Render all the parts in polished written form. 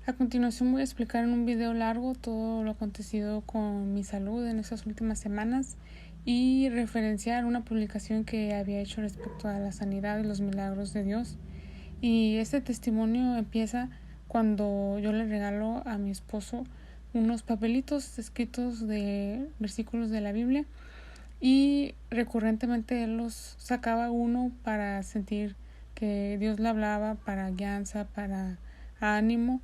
A continuación voy a explicar en un video largo todo lo acontecido con mi salud en estas últimas semanas y referenciar una publicación que había hecho respecto a la sanidad y los milagros de Dios. Y este testimonio empieza cuando yo le regalo a mi esposo unos papelitos escritos de versículos de la Biblia y recurrentemente él los sacaba uno para sentir que Dios le hablaba, para guianza, para ánimo.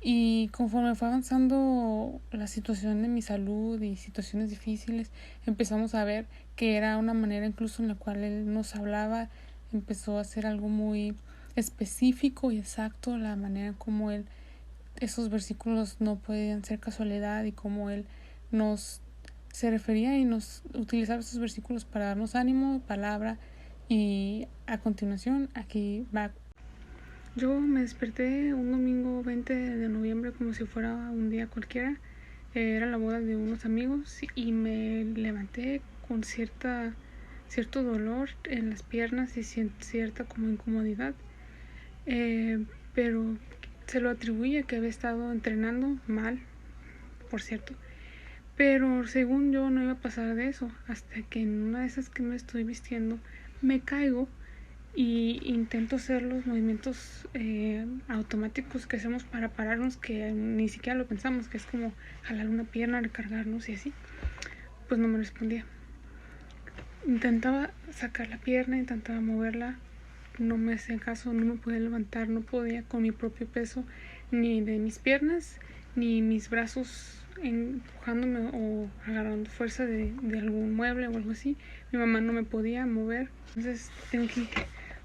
Y conforme fue avanzando la situación de mi salud y situaciones difíciles, empezamos a ver que era una manera incluso en la cual él nos hablaba. Empezó a ser algo muy específico y exacto, la manera en cómo él, esos versículos no podían ser casualidad, y cómo él nos se refería y nos utilizaba esos versículos para darnos ánimo, palabra. Y a continuación aquí va. Yo me desperté un domingo 20 de noviembre como si fuera un día cualquiera. Era la boda de unos amigos y me levanté con cierto dolor en las piernas y cierta como incomodidad. Pero se lo atribuía que había estado entrenando mal, por cierto. Pero según yo no iba a pasar de eso, hasta que en una de esas que me estoy vistiendo me caigo y intento hacer los movimientos automáticos que hacemos para pararnos, que ni siquiera lo pensamos, que es como jalar una pierna, recargarnos y así. Pues no me respondía. Intentaba sacar la pierna, intentaba moverla, no me hacía caso, no me podía levantar, no podía con mi propio peso, ni de mis piernas, ni mis brazos empujándome o agarrando fuerza de algún mueble o algo así. Mi mamá no me podía mover. Entonces tengo aquí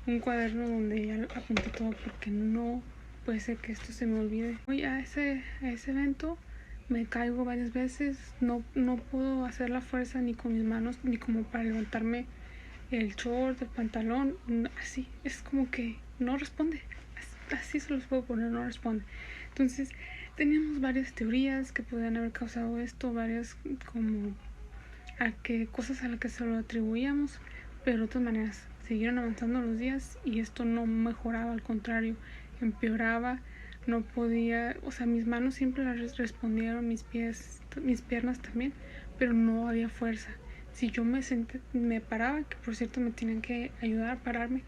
un cuaderno donde ya apunté todo, porque no puede ser que esto se me olvide. Voy a ese evento, me caigo varias veces, no puedo hacer la fuerza ni con mis manos, ni como para levantarme el short, el pantalón, así, es como que no responde, así se los puedo poner, no responde. Entonces teníamos varias teorías que podían haber causado esto, varias como a qué cosas a las que se lo atribuíamos, pero de todas maneras siguieron avanzando los días y esto no mejoraba, al contrario, empeoraba. No podía, o sea, mis manos siempre las respondieron, mis pies, mis piernas también, pero no había fuerza. Si yo me paraba, que por cierto me tenían que ayudar a pararme,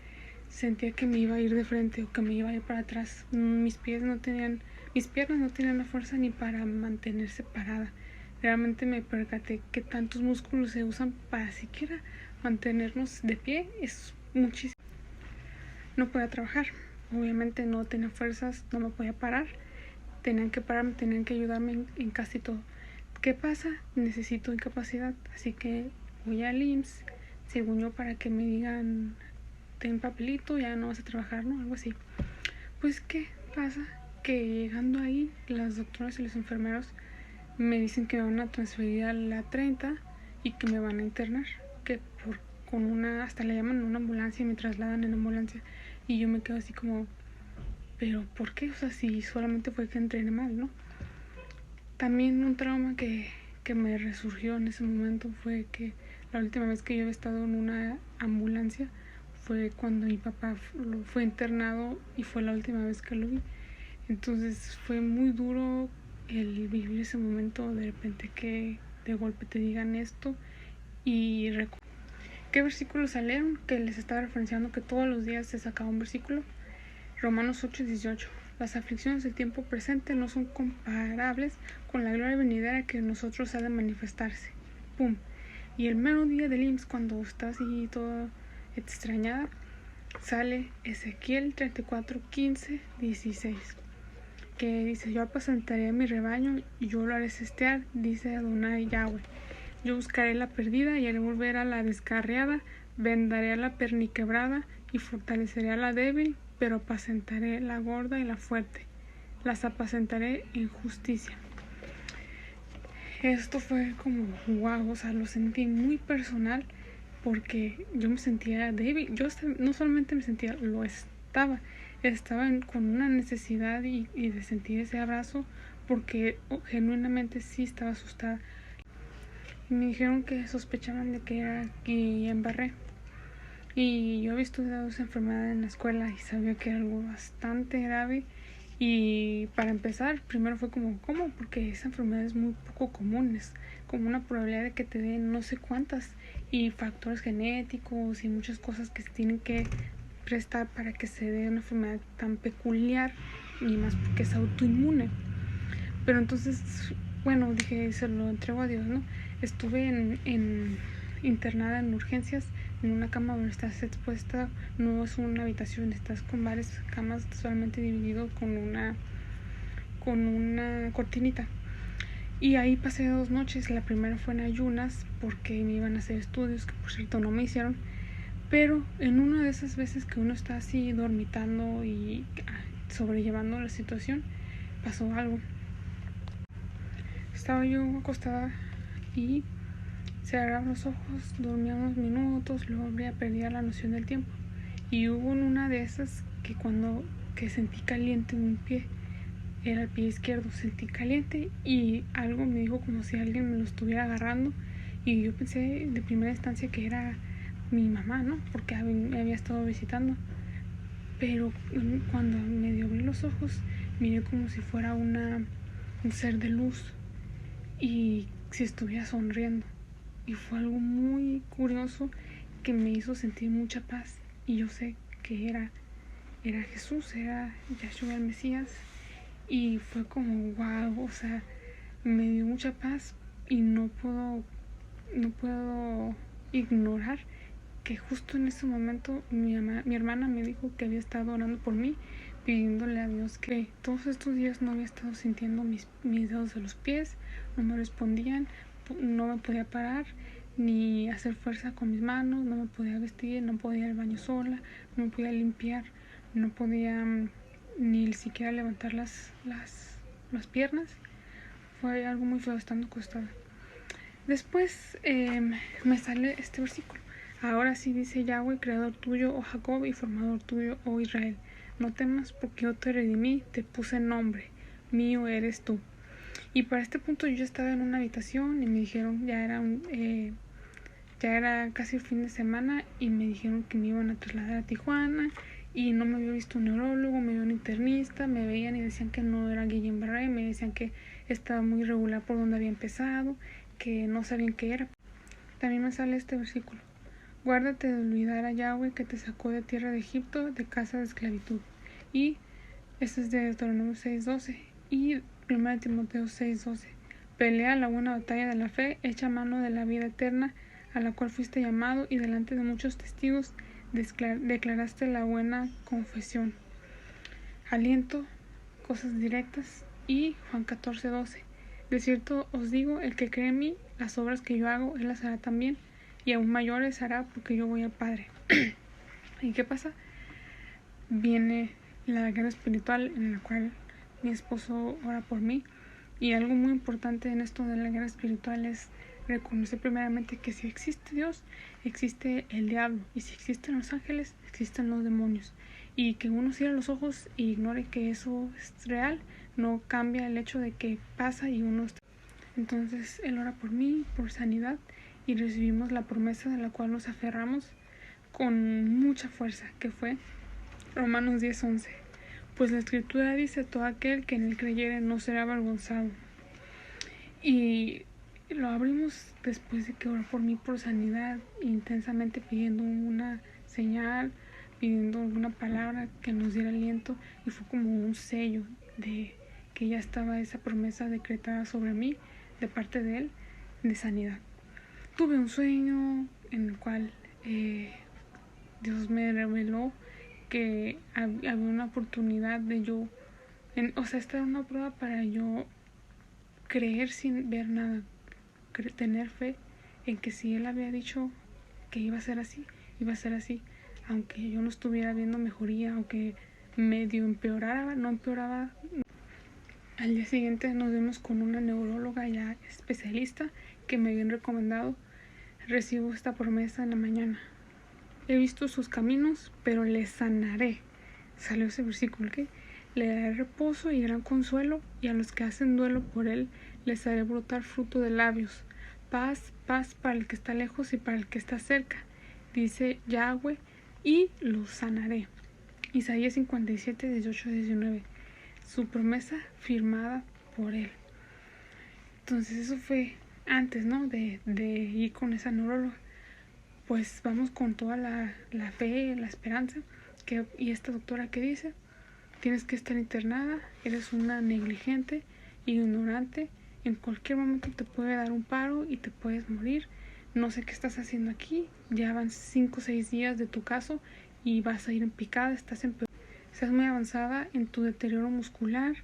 sentía que me iba a ir de frente o que me iba a ir para atrás. Mis piernas no tenían la fuerza ni para mantenerse parada. Realmente me percaté que tantos músculos se usan para siquiera mantenernos de pie, es muchísimo. No podía trabajar, obviamente no tenía fuerzas, no me podía parar. Tenían que pararme, tenían que ayudarme en casi todo. ¿Qué pasa? Necesito incapacidad, así que voy al IMSS, según yo, para que me digan, ten papelito, ya no vas a trabajar, ¿no? Algo así. Pues, ¿qué pasa? Que llegando ahí, las doctoras y los enfermeros me dicen que me van a transferir a la 30 y que me van a internar, que con una, hasta le llaman una ambulancia y me trasladan en ambulancia. Y yo me quedo así como, ¿pero por qué? O sea, si solamente fue que entrené mal, ¿no? También un trauma que me resurgió en ese momento fue que la última vez que yo había estado en una ambulancia fue cuando mi papá fue internado y fue la última vez que lo vi. Entonces fue muy duro el vivir ese momento, de repente que de golpe te digan esto. Y ¿qué versículos salieron? Que les estaba referenciando que todos los días se sacaba un versículo. Romanos 8:18. Las aflicciones del tiempo presente no son comparables con la gloria venidera que en nosotros ha de manifestarse. ¡Pum! Y el mero día del IMSS, cuando estás así toda extrañada, sale Ezequiel 34:15-16, que dice: yo apacentaré a mi rebaño y yo lo haré cestear, dice Adonai Yahweh. Yo buscaré la perdida y haré volver a la descarriada, vendaré a la perniquebrada y fortaleceré a la débil, pero apacentaré la gorda y la fuerte, las apacentaré en justicia. Esto fue como wow, o sea, lo sentí muy personal, porque yo me sentía débil. Yo no solamente me sentía, lo estaba con una necesidad y de sentir ese abrazo, porque genuinamente sí estaba asustada. Me dijeron que sospechaban de que era Guillain-Barré, y yo había estudiado esa enfermedad en la escuela y sabía que era algo bastante grave Y para empezar, primero fue como, ¿cómo? Porque esa enfermedad es muy poco común, es como una probabilidad de que te den no sé cuántas, y factores genéticos y muchas cosas que se tienen que prestar para que se dé una enfermedad tan peculiar, y más porque es autoinmune. Pero entonces, bueno, dije, se lo entrego a Dios, ¿no? Estuve internada en urgencias, en una cama donde estás expuesta, no es una habitación, estás con varias camas solamente dividido con una cortinita. Y ahí pasé 2 noches. La primera fue en ayunas porque me iban a hacer estudios, que por cierto no me hicieron. Pero en una de esas veces que uno está así dormitando y sobrellevando la situación, pasó algo. Estaba yo acostada y cerraba los ojos, dormía unos minutos, luego perdía la noción del tiempo. Y hubo en una de esas que cuando sentí caliente un pie, era el pie izquierdo, sentí caliente y algo me dijo como si alguien me lo estuviera agarrando, y yo pensé de primera instancia que era mi mamá, ¿no? Porque me había estado visitando. Pero cuando medio abrí los ojos, miré como si fuera un ser de luz y si estuviera sonriendo. Y fue algo muy curioso que me hizo sentir mucha paz. Y yo sé que era Jesús, era Yahshua el Mesías. Y fue como wow, o sea, me dio mucha paz y no puedo ignorar que justo en ese momento mi hermana me dijo que había estado orando por mí, pidiéndole a Dios que todos estos días no había estado sintiendo mis dedos de los pies, no me respondían, no me podía parar ni hacer fuerza con mis manos, no me podía vestir, no podía ir al baño sola, no me podía limpiar, no podía ni siquiera levantar las piernas. Fue algo muy feo estando acostada. Después me sale este versículo. Ahora sí dice Yahweh, creador tuyo, oh Jacob, y formador tuyo, oh Israel. No temas, porque yo te redimí, te puse nombre, mío eres tú. Y para este punto yo estaba en una habitación y me dijeron, ya era casi el fin de semana, y me dijeron que me iban a trasladar a Tijuana, y no me había visto un neurólogo, me vio un internista, me veían y decían que no era Guillain-Barré, me decían que estaba muy irregular por donde había empezado, que no sabían qué era. También me sale este versículo. Guárdate de olvidar a Yahweh que te sacó de tierra de Egipto, de casa de esclavitud. Y esto es de Deuteronomio 6:12 y 1 Timoteo 6:12. Pelea la buena batalla de la fe, echa mano de la vida eterna, a la cual fuiste llamado, y delante de muchos testigos declaraste la buena confesión. Aliento, cosas directas. Y Juan 14:12. De cierto os digo, el que cree en mí, las obras que yo hago, él las hará también, y aún mayores hará, porque yo voy al Padre. ¿Y qué pasa? Viene la guerra espiritual en la cual mi esposo ora por mí, y algo muy importante en esto de la guerra espiritual es reconocer primeramente que si existe Dios, existe el diablo, y si existen los ángeles, existen los demonios, y que uno cierre los ojos e ignore que eso es real no cambia el hecho de que pasa y uno está. Entonces él ora por mí, por sanidad, y recibimos la promesa de la cual nos aferramos con mucha fuerza, que fue Romanos 10:11. Pues la escritura dice, todo aquel que en él creyere no será avergonzado. Y lo abrimos después de que oró por mí por sanidad, intensamente pidiendo una señal, pidiendo alguna palabra que nos diera aliento, y fue como un sello de que ya estaba esa promesa decretada sobre mí de parte de él de sanidad. Tuve un sueño en el cual Dios me reveló que había una oportunidad de yo, esta era una prueba para yo creer sin ver nada, tener fe en que si él había dicho que iba a ser así, iba a ser así, aunque yo no estuviera viendo mejoría, aunque medio empeoraba, no empeoraba. Al día siguiente nos vimos con una neuróloga ya especialista que me habían recomendado. Recibo esta promesa en la mañana. He visto sus caminos, pero le sanaré. Salió ese versículo, ¿ok? Le daré reposo y gran consuelo, y a los que hacen duelo por él les haré brotar fruto de labios. Paz, paz para el que está lejos y para el que está cerca, dice Yahweh, y los sanaré. Isaías 57:18-19. su promesa firmada por él. Entonces eso fue antes, ¿no? De ir con esa neuróloga. Pues vamos con toda la fe, la esperanza. Y esta doctora que dice, tienes que estar internada, eres una negligente, ignorante, en cualquier momento te puede dar un paro y te puedes morir. No sé qué estás haciendo aquí, ya van 5 o 6 días de tu caso y vas a ir en picada, estás muy avanzada en tu deterioro muscular.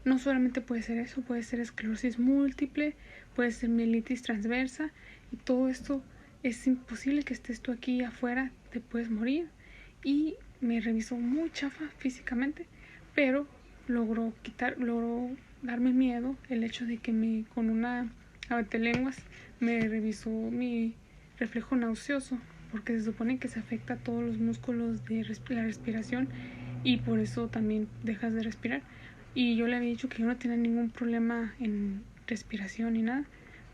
No solamente puede ser eso, puede ser esclerosis múltiple, puede ser mielitis transversa, y todo esto es imposible que estés tú aquí afuera, te puedes morir. Y me revisó muy chafa físicamente, pero logró darme miedo el hecho de que con una abatelenguas me revisó mi reflejo nauseoso, porque se supone que se afecta a todos los músculos de la respiración y por eso también dejas de respirar. Y yo le había dicho que yo no tenía ningún problema en respiración ni nada,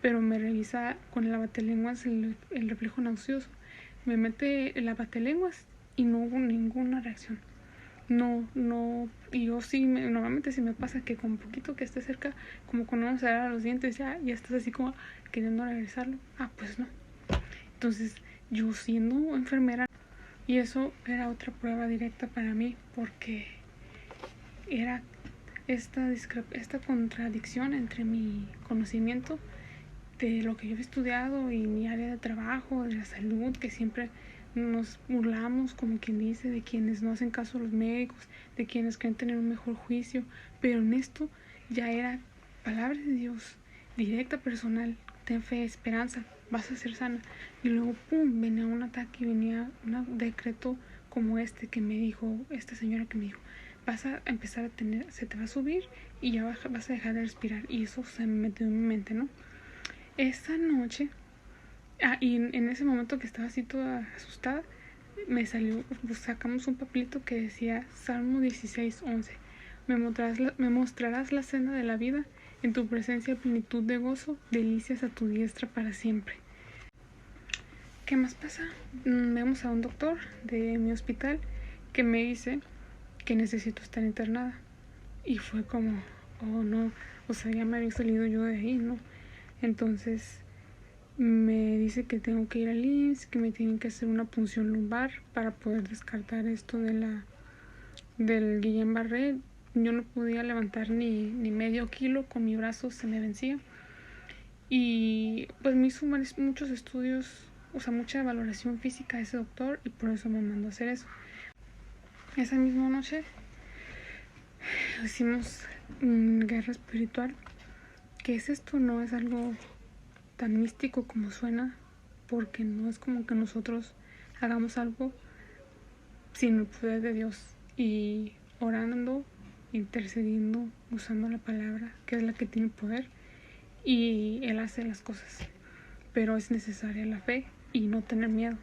pero me revisa con el abatelenguas el reflejo nauseoso. Me mete el abatelenguas y no hubo ninguna reacción. No, y yo sí, normalmente sí me pasa que con poquito que esté cerca, como cuando vamos a dar a los dientes, ya estás así como queriendo regresarlo. Pues no. Entonces, yo siendo enfermera, y eso era otra prueba directa para mí, porque era esta contradicción entre mi conocimiento de lo que yo he estudiado y mi área de trabajo, de la salud, que siempre nos burlamos, como quien dice, de quienes no hacen caso a los médicos, de quienes creen tener un mejor juicio, pero en esto ya era palabra de Dios, directa, personal, ten fe, esperanza, vas a ser sana. Y luego, pum, venía un ataque, venía un decreto como este que me dijo, esta señora que me dijo, vas a empezar a tener, se te va a subir y ya vas a dejar de respirar. Y eso se me metió en mi mente, ¿no? Esa noche, y en ese momento que estaba así toda asustada, me salió, pues sacamos un papelito que decía Salmo 16:11. Me mostrarás la senda de la vida, en tu presencia plenitud de gozo, delicias a tu diestra para siempre. ¿Qué más pasa? Vemos a un doctor de mi hospital que me dice que necesito estar internada. Y fue como, oh no, o sea, ya me había salido yo de ahí, ¿no? Entonces me dice que tengo que ir al IMSS, que me tienen que hacer una punción lumbar para poder descartar esto del Guillain-Barré. Yo no podía levantar ni medio kilo, con mi brazo se me vencía. Y pues me hizo muchos estudios, o sea, mucha valoración física ese doctor, y por eso me mandó a hacer eso. Esa misma noche hicimos guerra espiritual. ¿Qué es esto? No es algo tan místico como suena, porque no es como que nosotros hagamos algo sin el poder de Dios y orando, intercediendo, usando la palabra, que es la que tiene poder, y Él hace las cosas. Pero es necesaria la fe y no tener miedo.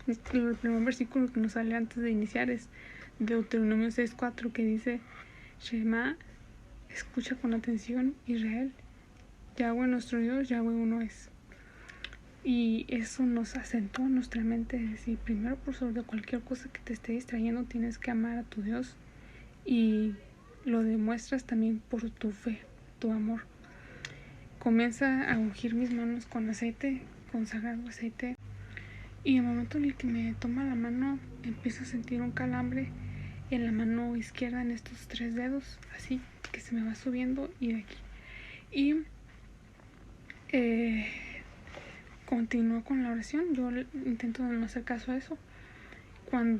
El primer versículo que nos sale antes de iniciar es Deuteronomio 6:4, que dice: Shema, escucha con atención, Israel, Yahweh nuestro Dios, Yahweh uno es. Y eso nos acentúa en nuestra mente, es decir, primero, por sobre cualquier cosa que te esté distrayendo, tienes que amar a tu Dios, y lo demuestras también por tu fe, tu amor. Comienza a ungir mis manos con aceite, consagrado aceite, y el momento en el que me toma la mano, empiezo a sentir un calambre en la mano izquierda, en estos 3 dedos, así que se me va subiendo, y de aquí. Y continúo con la oración. Yo intento no hacer caso a eso.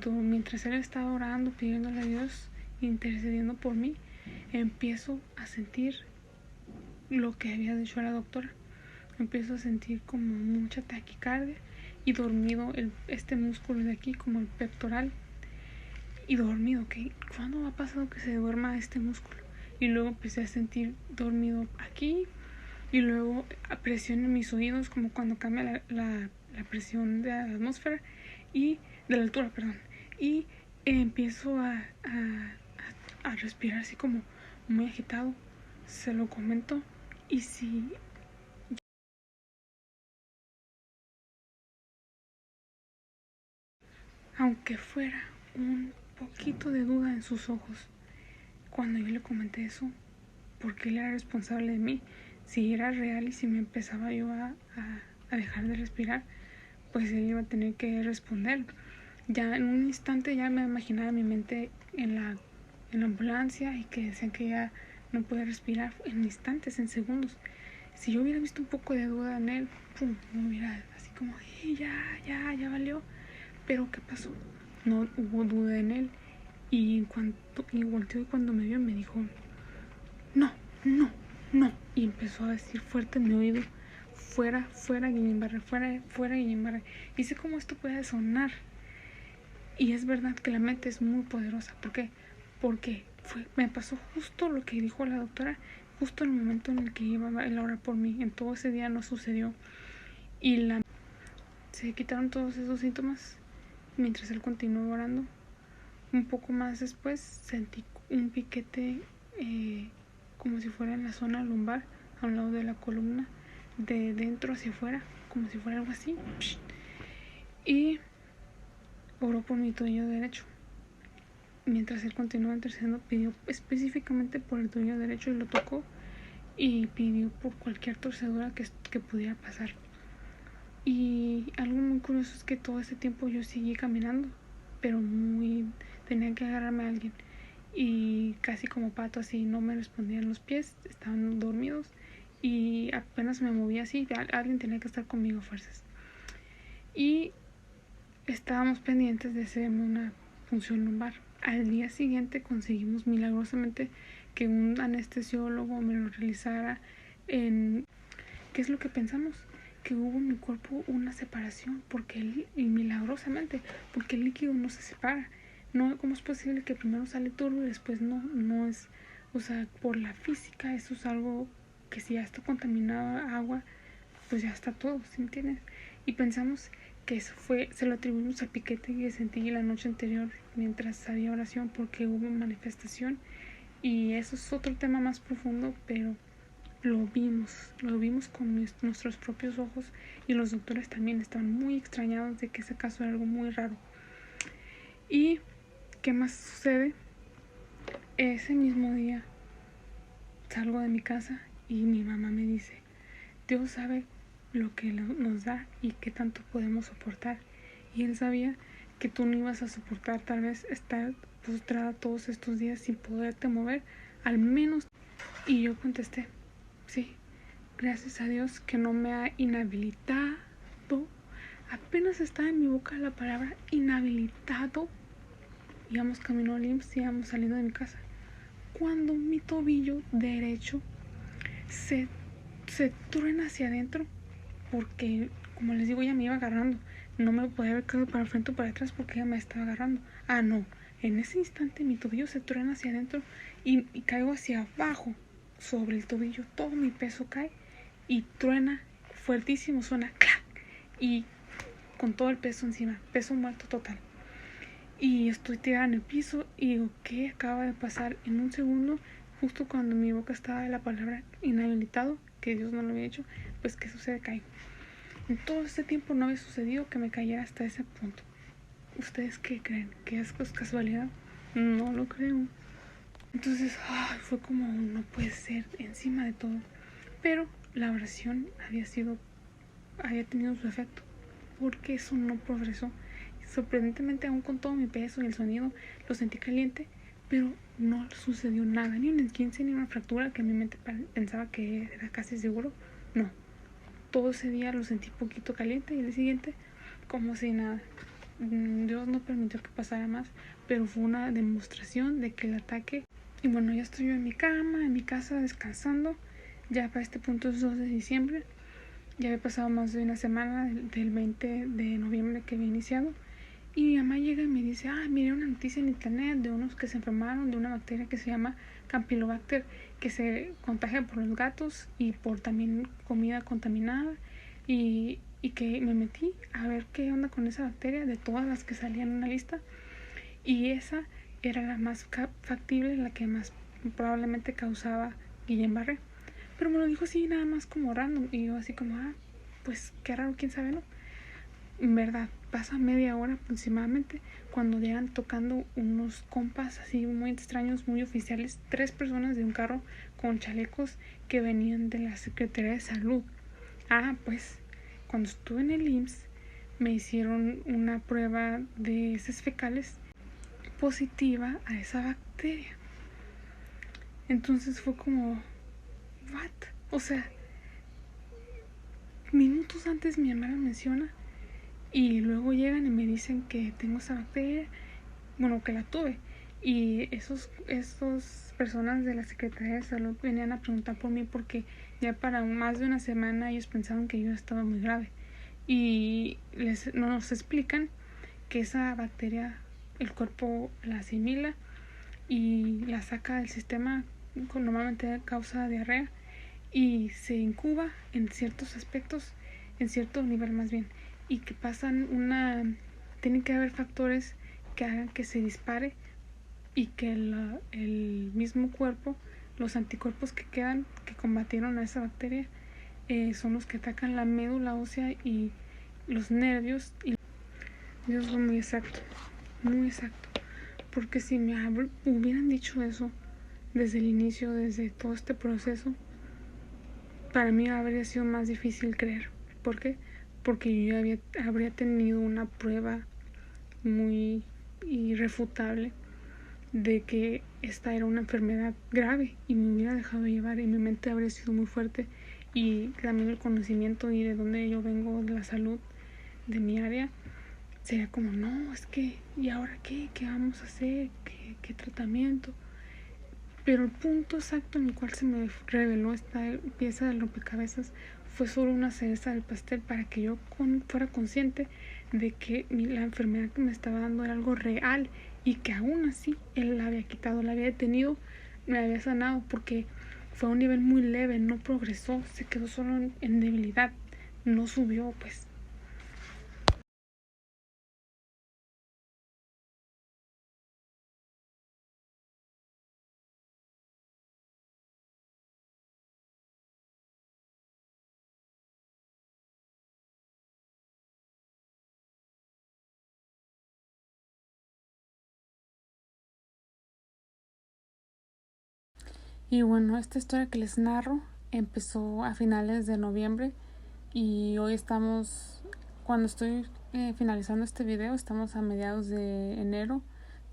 Mientras él estaba orando, pidiéndole a Dios, intercediendo por mí, empiezo a sentir lo que había dicho la doctora. Empiezo a sentir como mucha taquicardia y dormido este músculo de aquí, como el pectoral, y dormido, ¿ok? ¿Cuándo me ha pasado que se duerma este músculo? Y luego empecé a sentir dormido aquí, y luego presión en mis oídos, como cuando cambia la presión de la atmósfera y de la altura, perdón. Y empiezo a respirar así como muy agitado. Se lo comento, y si aunque fuera un poquito de duda en sus ojos, cuando yo le comenté eso, porque él era responsable de mí, si era real y si me empezaba yo a dejar de respirar, pues él iba a tener que responder. Ya en un instante ya me imaginaba en mi mente en la ambulancia y que decían que ya no podía respirar en instantes, en segundos. Si yo hubiera visto un poco de duda en él, pum, me hubiera así como, ya valió. Pero ¿qué pasó? No hubo duda en él. Y volteó y cuando me vio me dijo, no, no, no. Y empezó a decir fuerte en mi oído, fuera, Guillain-Barré, fuera, Guillain-Barré. Y sé cómo esto puede sonar. Y es verdad que la mente es muy poderosa. ¿Por qué? Porque me pasó justo lo que dijo la doctora, justo en el momento en el que iba a orar por mí. En todo ese día no sucedió. Y se quitaron todos esos síntomas mientras él continuó orando. Un poco más después sentí un piquete como si fuera en la zona lumbar, a un lado de la columna, de dentro hacia afuera, como si fuera algo así. Y oró por mi tobillo derecho. Mientras él continuaba intercediendo, pidió específicamente por el tobillo derecho y lo tocó y pidió por cualquier torcedura que pudiera pasar. Y algo muy curioso es que todo ese tiempo yo seguí caminando, pero tenía que agarrarme a alguien y casi como pato así, no me respondían los pies, estaban dormidos y apenas me movía así, alguien tenía que estar conmigo a fuerzas. Y estábamos pendientes de hacerme una punción lumbar. Al día siguiente conseguimos milagrosamente que un anestesiólogo me lo realizara. ¿Qué es lo que pensamos? Que hubo en mi cuerpo una separación, milagrosamente, porque el líquido no se separa. No, ¿cómo es posible que primero sale turbio y después no? No es, o sea, por la física, eso es algo que si ya está contaminada agua, pues ya está todo, ¿sí me entiendes? Y pensamos que eso se lo atribuimos al piquete que sentí la noche anterior mientras había oración, porque hubo manifestación, y eso es otro tema más profundo, pero lo vimos con nuestros propios ojos, y los doctores también estaban muy extrañados de que ese caso era algo muy raro. ¿Y qué más sucede? Ese mismo día salgo de mi casa y mi mamá me dice, Dios sabe lo que nos da y qué tanto podemos soportar, y él sabía que tú no ibas a soportar tal vez estar postrada todos estos días sin poderte mover, al menos. Y yo contesté, sí, gracias a Dios que no me ha inhabilitado. Apenas estaba en mi boca la palabra inhabilitado, íbamos camino al IMSS, íbamos saliendo de mi casa, cuando mi tobillo derecho se truena hacia adentro, porque como les digo, ella me iba agarrando, no me podía haber caído para el frente o para atrás porque ella me estaba agarrando. No, en ese instante mi tobillo se truena hacia adentro y caigo hacia abajo sobre el tobillo, todo mi peso cae y truena fuertísimo, suena ¡clac! Y con todo el peso encima, peso muerto total. Y estoy tirada en el piso y digo, ¿qué acaba de pasar? En un segundo, justo cuando en mi boca estaba la palabra inhabilitado, que Dios no lo había hecho, pues ¿qué sucede? Caigo. En todo este tiempo no había sucedido que me cayera hasta ese punto. ¿Ustedes qué creen? ¿Que es casualidad? No lo creo. Entonces, fue como, no puede ser, encima de todo. Pero la oración había tenido su efecto, porque eso no progresó. Sorprendentemente, aún con todo mi peso y el sonido, lo sentí caliente, pero no sucedió nada, ni un esguince ni una fractura que mi mente pensaba que era casi seguro. No, todo ese día lo sentí poquito caliente y el siguiente como si nada. Dios no permitió que pasara más, pero fue una demostración de que el ataque. Y bueno, ya estoy yo en mi cama, en mi casa, descansando. Ya para este punto es 2 de diciembre. Ya había pasado más de una semana del 20 de noviembre que había iniciado. Y mi mamá llega y me dice, miré una noticia en internet de unos que se enfermaron de una bacteria que se llama Campylobacter, que se contagia por los gatos y por también comida contaminada. Y que me metí a ver qué onda con esa bacteria de todas las que salían en una lista. Y esa era la más factible, la que más probablemente causaba Guillain-Barré. Pero me lo dijo así nada más como random. Y yo así como, pues qué raro, quién sabe, ¿no? En verdad, pasa media hora aproximadamente cuando llegan tocando unos compas así muy extraños, muy oficiales, 3 personas de un carro con chalecos que venían de la Secretaría de Salud. Pues cuando estuve en el IMSS me hicieron una prueba de heces fecales positiva a esa bacteria. Entonces fue como, ¿what? O sea, minutos antes mi hermana menciona y luego llegan y me dicen que tengo esa bacteria, bueno, que la tuve. Y esos personas de la Secretaría de Salud venían a preguntar por mí porque ya para más de una semana ellos pensaban que yo estaba muy grave. Y nos explican que esa bacteria el cuerpo la asimila y la saca del sistema, normalmente causa diarrea, y se incuba en ciertos aspectos, en cierto nivel más bien, y que tienen que haber factores que hagan que se dispare y que el mismo cuerpo, los anticuerpos que quedan, que combatieron a esa bacteria, son los que atacan la médula ósea y los nervios. Y Dios fue muy exacto, porque si me hubieran dicho eso desde el inicio, desde todo este proceso, para mí habría sido más difícil creer. ¿Por qué? Porque yo habría tenido una prueba muy irrefutable de que esta era una enfermedad grave y me hubiera dejado llevar y mi mente habría sido muy fuerte, y también el conocimiento y de dónde yo vengo, de la salud de mi área, sería como, no, es que, ¿y ahora qué? ¿Qué vamos a hacer? ¿Qué tratamiento? Pero el punto exacto en el cual se me reveló esta pieza del rompecabezas fue solo una cereza del pastel para que yo fuera consciente de que la enfermedad que me estaba dando era algo real y que aún así él la había quitado, la había detenido, me había sanado, porque fue a un nivel muy leve, no progresó, se quedó solo en debilidad, no subió pues. Y bueno, esta historia que les narro empezó a finales de noviembre y hoy estamos, cuando estoy finalizando este video, estamos a mediados de enero.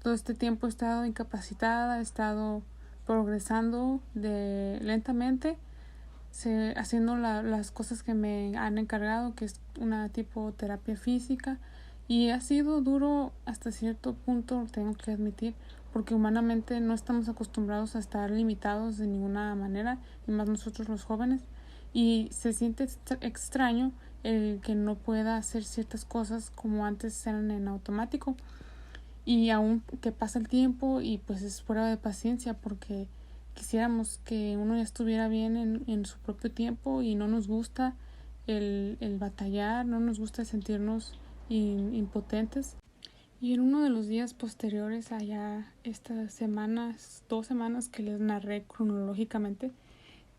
Todo este tiempo he estado incapacitada, he estado progresando lentamente, haciendo las cosas que me han encargado, que es una tipo terapia física, y ha sido duro hasta cierto punto, tengo que admitir, porque humanamente no estamos acostumbrados a estar limitados de ninguna manera, y más nosotros los jóvenes, y se siente extraño el que no pueda hacer ciertas cosas como antes eran en automático, y aún que pasa el tiempo y pues es prueba de paciencia, porque quisiéramos que uno ya estuviera bien en su propio tiempo, y no nos gusta el batallar, no nos gusta sentirnos impotentes. Y en uno de los días posteriores a ya estas semanas, 2 semanas que les narré cronológicamente,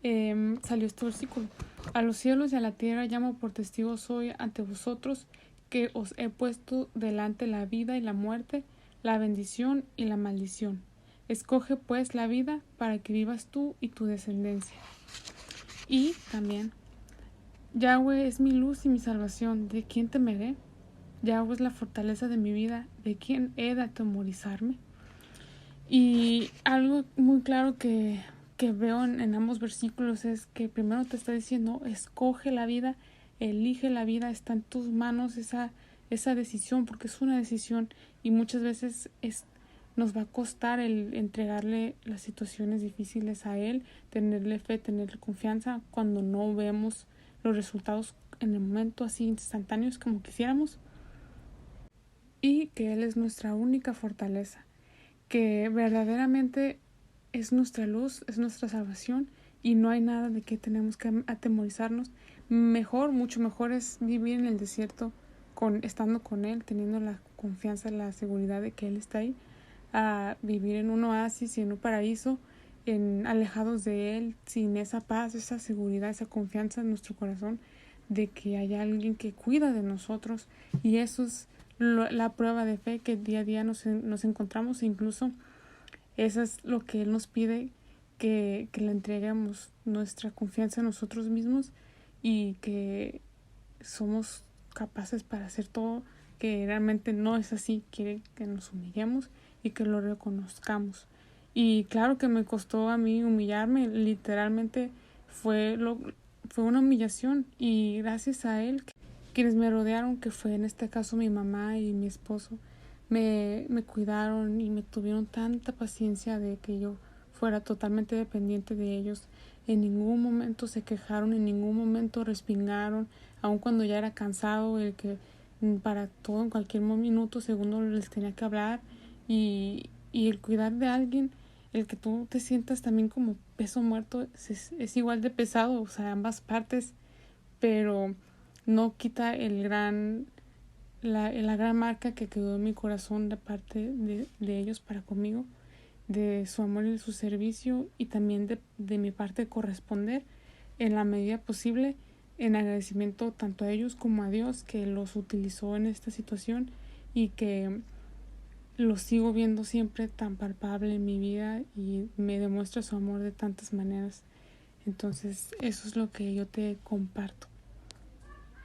salió este versículo: a los cielos y a la tierra llamo por testigos hoy ante vosotros, que os he puesto delante la vida y la muerte, la bendición y la maldición. Escoge pues la vida para que vivas tú y tu descendencia. Y también, Yahweh es mi luz y mi salvación, ¿de quién temeré? Yahweh es la fortaleza de mi vida, ¿de quién he de atemorizarme? Y algo muy claro que veo en ambos versículos es que primero te está diciendo, escoge la vida, elige la vida, está en tus manos esa decisión, porque es una decisión, y muchas veces nos va a costar el entregarle las situaciones difíciles a Él, tenerle fe, tenerle confianza cuando no vemos los resultados en el momento así instantáneos como quisiéramos, y que Él es nuestra única fortaleza, que verdaderamente es nuestra luz, es nuestra salvación, y no hay nada de que tenemos que atemorizarnos. Mucho mejor es vivir en el desierto estando con Él, teniendo la confianza, la seguridad de que Él está ahí, a vivir en un oasis y en un paraíso, alejados de Él, sin esa paz, esa seguridad, esa confianza en nuestro corazón de que hay alguien que cuida de nosotros. Y eso es la prueba de fe que día a día nos encontramos. Incluso eso es lo que Él nos pide, que le entreguemos nuestra confianza en nosotros mismos y que somos capaces para hacer todo, que realmente no es así. Quiere que nos humillemos y que lo reconozcamos. Y claro que me costó a mí humillarme, literalmente fue una humillación, y gracias a Él, quienes me rodearon, que fue en este caso mi mamá y mi esposo, me cuidaron y me tuvieron tanta paciencia de que yo fuera totalmente dependiente de ellos. En ningún momento se quejaron, en ningún momento respingaron, aun cuando ya era cansado, el que para todo en cualquier minuto, segundo les tenía que hablar. Y el cuidar de alguien, el que tú te sientas también como peso muerto, es igual de pesado, o sea, ambas partes, pero no quita la gran marca que quedó en mi corazón de parte de ellos para conmigo, de su amor y su servicio, y también de mi parte corresponder en la medida posible en agradecimiento tanto a ellos como a Dios, que los utilizó en esta situación y que lo sigo viendo siempre tan palpable en mi vida y me demuestra su amor de tantas maneras. Entonces eso es lo que yo te comparto.